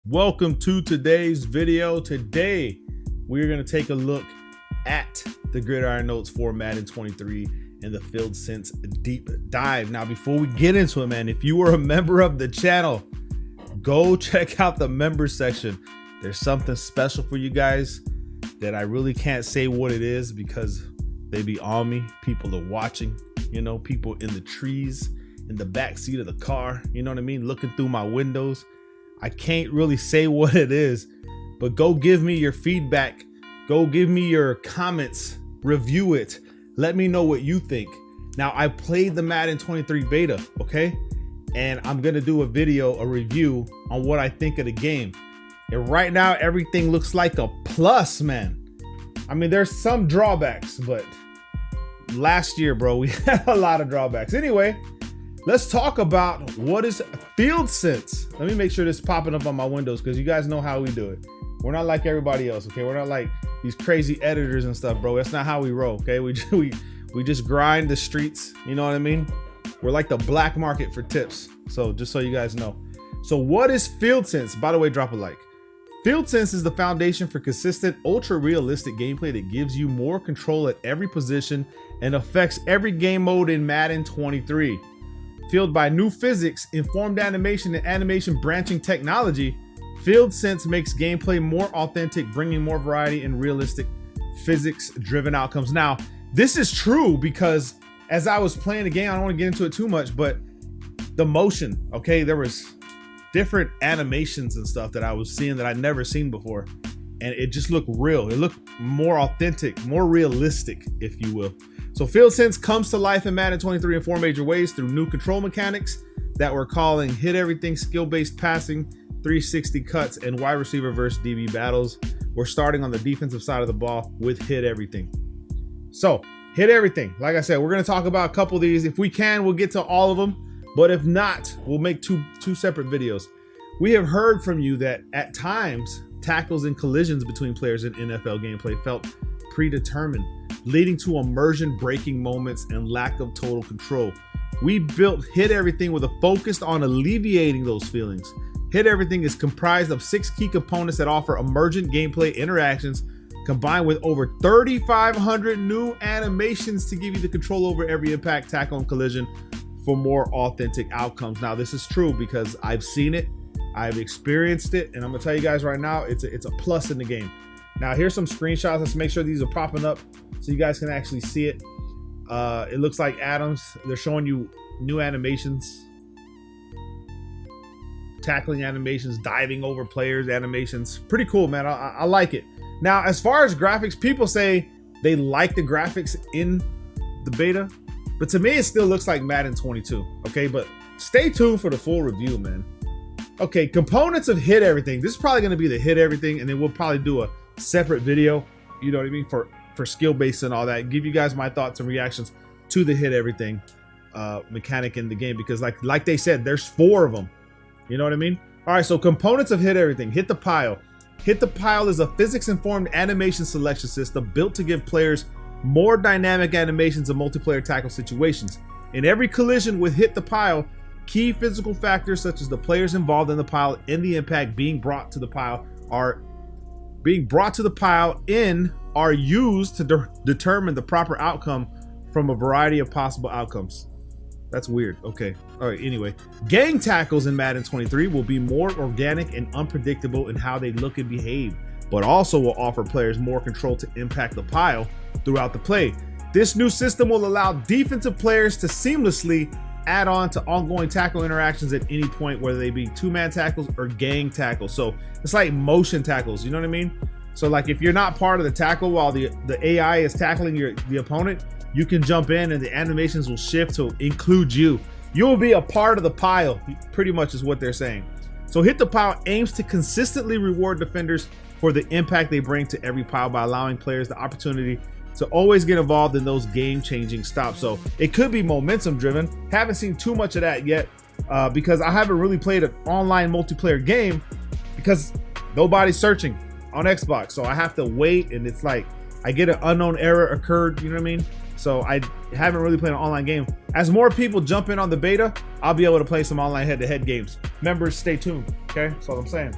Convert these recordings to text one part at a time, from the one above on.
Welcome to today's video. Today, we're going to take a look at the Gridiron Notes for Madden 23 and the Field Sense deep dive. Now, before we get into it, man, if you are a member of the channel, go check out the members section. There's something special for you guys that I really can't say what it is because they be on me. People are watching, you know, people in the trees, in the back seat of the car, you know what I mean? Looking through my windows. I can't really say what it is, but go give me your feedback. Go give me your comments, review it. Let me know what you think. Now, I played the Madden 23 beta, okay? And I'm gonna do a review on what I think of the game. And right now, everything looks like a plus, man. I mean, there's some drawbacks, but last year, bro, we had a lot of drawbacks. Anyway, let's talk about what is Field Sense. Let me make sure this is popping up on my windows because you guys know how we do it. We're not like everybody else, okay? We're not like these crazy editors and stuff, bro. That's not how we roll, okay? We just grind the streets, you know what I mean? We're like the black market for tips. So just so you guys know. So what is Field Sense? By the way, drop a like. Field Sense is the foundation for consistent, ultra-realistic gameplay that gives you more control at every position and affects every game mode in Madden 23. Fueled by new physics, informed animation, and animation branching technology, Field Sense makes gameplay more authentic, bringing more variety and realistic physics-driven outcomes. Now, this is true because as I was playing the game, I don't want to get into it too much, but the motion, okay, there was different animations and stuff that I was seeing that I'd never seen before, and it just looked real. It looked more authentic, more realistic, if you will. So Field Sense comes to life in Madden 23 in four major ways through new control mechanics that we're calling hit everything, skill-based passing, 360 cuts, and wide receiver versus DB battles. We're starting on the defensive side of the ball with hit everything. So hit everything. Like I said, we're going to talk about a couple of these. If we can, we'll get to all of them. But if not, we'll make two separate videos. We have heard from you that at times, tackles and collisions between players in NFL gameplay felt predetermined, leading to immersion-breaking moments and lack of total control. We built Hit Everything with a focus on alleviating those feelings. Hit Everything is comprised of 6 key components that offer emergent gameplay interactions, combined with over 3,500 new animations to give you the control over every impact, tackle, and collision for more authentic outcomes. Now, this is true because I've seen it, I've experienced it, and I'm gonna tell you guys right now, it's a plus in the game. Now, here's some screenshots. Let's make sure these are popping up so you guys can actually see it. It looks like Adams. They're showing you new animations, tackling animations, diving over players animations. Pretty cool, man. I like it. Now, as far as graphics, people say they like the graphics in the beta, but to me, it still looks like Madden 22. Okay, but stay tuned for the full review, man. Okay, components of Hit Everything. This is probably going to be the Hit Everything, and then we'll probably do a separate video, you know what I mean, for skill based and all that, give you guys my thoughts and reactions to the Hit Everything mechanic in the game, because like they said, there's 4 of them, you know what I mean. All right, so components of Hit Everything. Hit the Pile. Hit the Pile is a physics-informed animation selection system built to give players more dynamic animations in multiplayer tackle situations. In every collision with Hit the Pile, key physical factors such as the players involved in the pile and the impact being brought to the pile are used to determine the proper outcome from a variety of possible outcomes. That's weird. Okay. All right. Anyway, gang tackles in Madden 23 will be more organic and unpredictable in how they look and behave, but also will offer players more control to impact the pile throughout the play. This new system will allow defensive players to seamlessly add on to ongoing tackle interactions at any point, whether they be 2-man tackles or gang tackles. So it's like motion tackles, you know what I mean? So like if you're not part of the tackle while the AI is tackling the opponent, you can jump in and the animations will shift to include you. You'll be a part of the pile, pretty much is what they're saying. So Hit the Pile aims to consistently reward defenders for the impact they bring to every pile by allowing players the opportunity to always get involved in those game-changing stops. So it could be momentum-driven. Haven't seen too much of that yet because I haven't really played an online multiplayer game because nobody's searching on Xbox. So I have to wait, and it's like I get an unknown error occurred, you know what I mean? So I haven't really played an online game. As more people jump in on the beta, I'll be able to play some online head-to-head games. Members, stay tuned, okay? That's all I'm saying.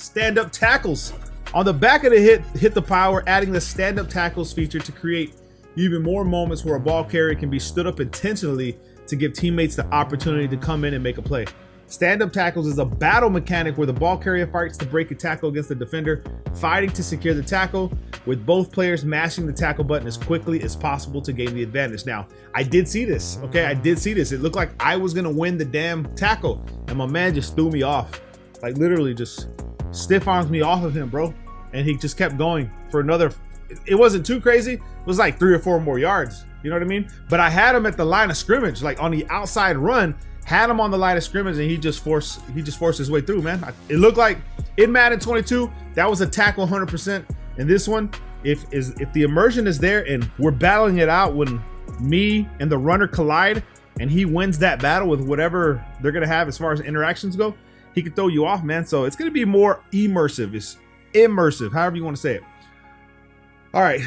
stand-up tackles. On the back of the hit the pile, we're adding the stand-up tackles feature to create even more moments where a ball carrier can be stood up intentionally to give teammates the opportunity to come in and make a play. Stand-up tackles is a battle mechanic where the ball carrier fights to break a tackle against the defender, fighting to secure the tackle, with both players mashing the tackle button as quickly as possible to gain the advantage. Now, I did see this, okay? I did see this. It looked like I was gonna win the damn tackle, and my man just threw me off. Like literally just stiff arms me off of him, bro. And he just kept going for another, it wasn't too crazy. It was like 3 or 4 more yards, you know what I mean? But I had him at the line of scrimmage, like on the outside run, had him on the line of scrimmage, and he just forced his way through, man. It looked like in Madden 22, that was a tackle 100%. And this one, if the immersion is there and we're battling it out when me and the runner collide and he wins that battle with whatever they're gonna have as far as interactions go, he could throw you off, man. So it's gonna be more immersive. It's immersive, however you want to say it. All right.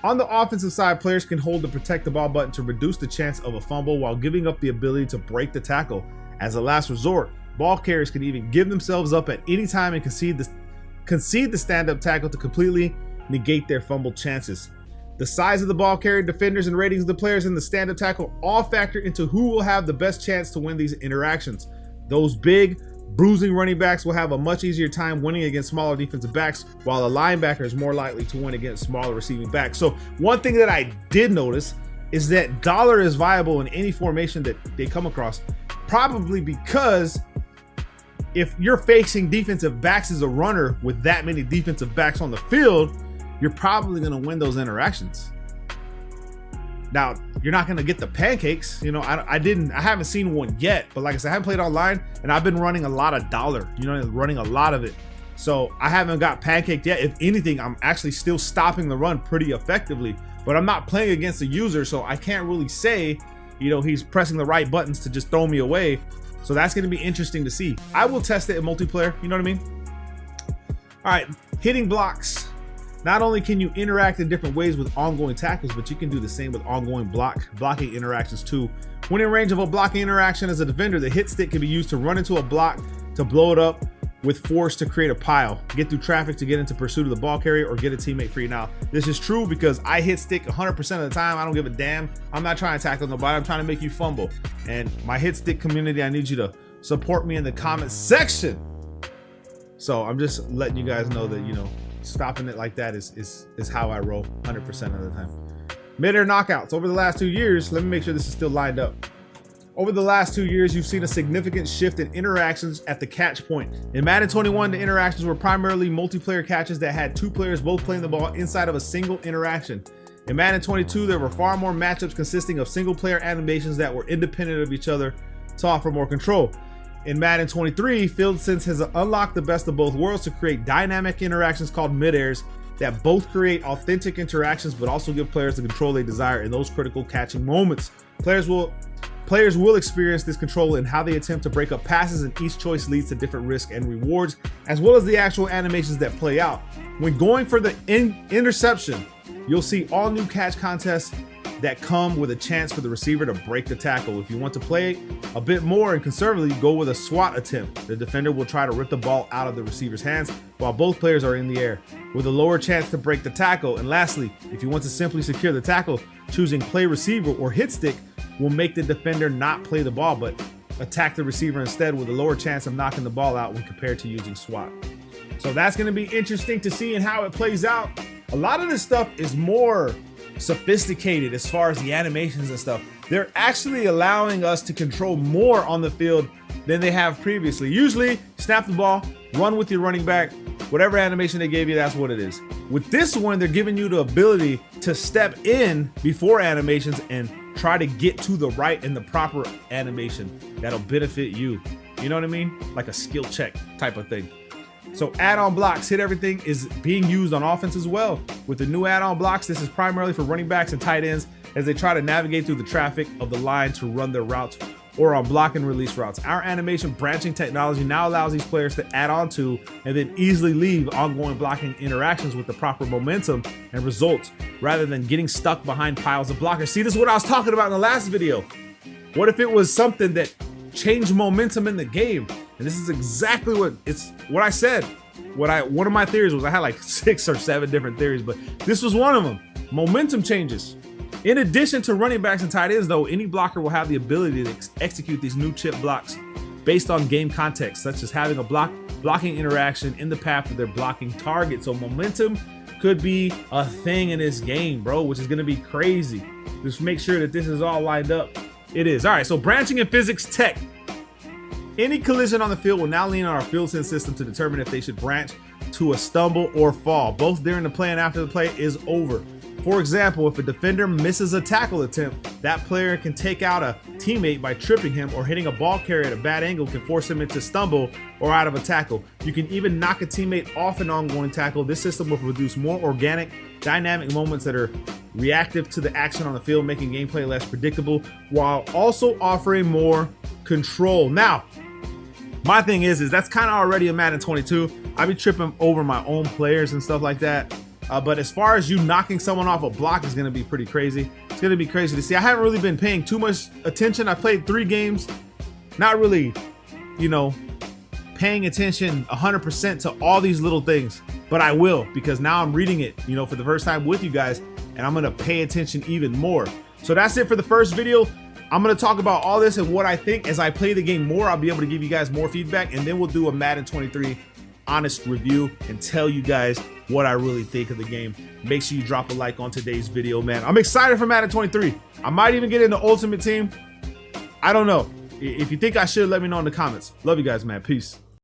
On the offensive side, players can hold the protect the ball button to reduce the chance of a fumble while giving up the ability to break the tackle. As a last resort, ball carriers can even give themselves up at any time and concede the stand-up tackle to completely negate their fumble chances. The size of the ball carrier, defenders, and ratings of the players in the stand-up tackle all factor into who will have the best chance to win these interactions. Those big, bruising running backs will have a much easier time winning against smaller defensive backs, while a linebacker is more likely to win against smaller receiving backs. So one thing that I did notice is that dollar is viable in any formation that they come across, probably because if you're facing defensive backs as a runner with that many defensive backs on the field, you're probably going to win those interactions. Now, you're not going to get the pancakes. You know, I haven't seen one yet, but like I said, I haven't played online and I've been running a lot of dollar, you know, running a lot of it. So I haven't got pancaked yet. If anything, I'm actually still stopping the run pretty effectively, but I'm not playing against a user. So I can't really say, you know, he's pressing the right buttons to just throw me away. So that's going to be interesting to see. I will test it in multiplayer. You know what I mean? All right, hitting blocks. Not only can you interact in different ways with ongoing tackles, but you can do the same with ongoing blocking interactions too. When in range of a blocking interaction as a defender, the hit stick can be used to run into a block to blow it up with force to create a pile, get through traffic to get into pursuit of the ball carrier, or get a teammate free. Now, this is true because I hit stick 100% of the time. I don't give a damn. I'm not trying to tackle nobody. I'm trying to make you fumble. And my hit stick community, I need you to support me in the comment section. So I'm just letting you guys know that, you know, stopping it like that is how I roll 100% of the time. Midair knockouts. Over the last 2 years, let me make sure this is still lined up. Over the last 2 years, you've seen a significant shift in interactions at the catch point. In Madden 21, the interactions were primarily multiplayer catches that had 2 players both playing the ball inside of a single interaction. In Madden 22, there were far more matchups consisting of single player animations that were independent of each other to offer more control. In Madden 23, FieldSense has unlocked the best of both worlds to create dynamic interactions called midairs that both create authentic interactions but also give players the control they desire in those critical catching moments. Players will experience this control in how they attempt to break up passes, and each choice leads to different risks and rewards, as well as the actual animations that play out. When going for the interception, you'll see all new catch contests that come with a chance for the receiver to break the tackle. If you want to play a bit more and conservatively, go with a swat attempt. The defender will try to rip the ball out of the receiver's hands while both players are in the air, with a lower chance to break the tackle. And lastly, if you want to simply secure the tackle, choosing play receiver or hit stick will make the defender not play the ball but attack the receiver instead, with a lower chance of knocking the ball out when compared to using swat. So that's going to be interesting to see and how it plays out. A lot of this stuff is more sophisticated as far as the animations and stuff. They're actually allowing us to control more on the field than they have previously. Usually, snap the ball, run with your running back, whatever animation they gave you, that's what it is. With this one, they're giving you the ability to step in before animations and try to get to the right and the proper animation that'll benefit you. You know what I mean? Like a skill check type of thing. So add-on blocks, hit everything, is being used on offense as well. With the new add-on blocks, this is primarily for running backs and tight ends as they try to navigate through the traffic of the line to run their routes or on block and release routes. Our animation branching technology now allows these players to add on to and then easily leave ongoing blocking interactions with the proper momentum and results rather than getting stuck behind piles of blockers. See, this is what I was talking about in the last video. What if it was something that changed momentum in the game? And this is exactly what I said. One of my theories was, I had like 6 or 7 different theories, but this was one of them. Momentum changes. In addition to running backs and tight ends, though, any blocker will have the ability to execute these new chip blocks based on game context, such as having a blocking interaction in the path of their blocking target. So momentum could be a thing in this game, bro, which is going to be crazy. Just make sure that this is all lined up. It is. All right, so branching in physics tech. Any collision on the field will now lean on our field sense system to determine if they should branch to a stumble or fall, both during the play and after the play is over. For example, if a defender misses a tackle attempt, that player can take out a teammate by tripping him, or hitting a ball carrier at a bad angle can force him into stumble or out of a tackle. You can even knock a teammate off an ongoing tackle. This system will produce more organic, dynamic moments that are reactive to the action on the field, making gameplay less predictable while also offering more control. Now, my thing is that's kind of already a Madden 22. I be tripping over my own players and stuff like that. But as far as you knocking someone off a block is going to be pretty crazy. It's going to be crazy to see. I haven't really been paying too much attention. I played 3 games, not really, paying attention 100% to all these little things. But I will, because now I'm reading it, for the first time with you guys, and I'm going to pay attention even more. So that's it for the first video. I'm going to talk about all this and what I think. As I play the game more, I'll be able to give you guys more feedback, and then we'll do a Madden 23 honest review and tell you guys what I really think of the game. Make sure you drop a like on today's video, man. I'm excited for Madden 23. I might even get into Ultimate Team. I don't know. If you think I should, let me know in the comments. Love you guys, man. Peace.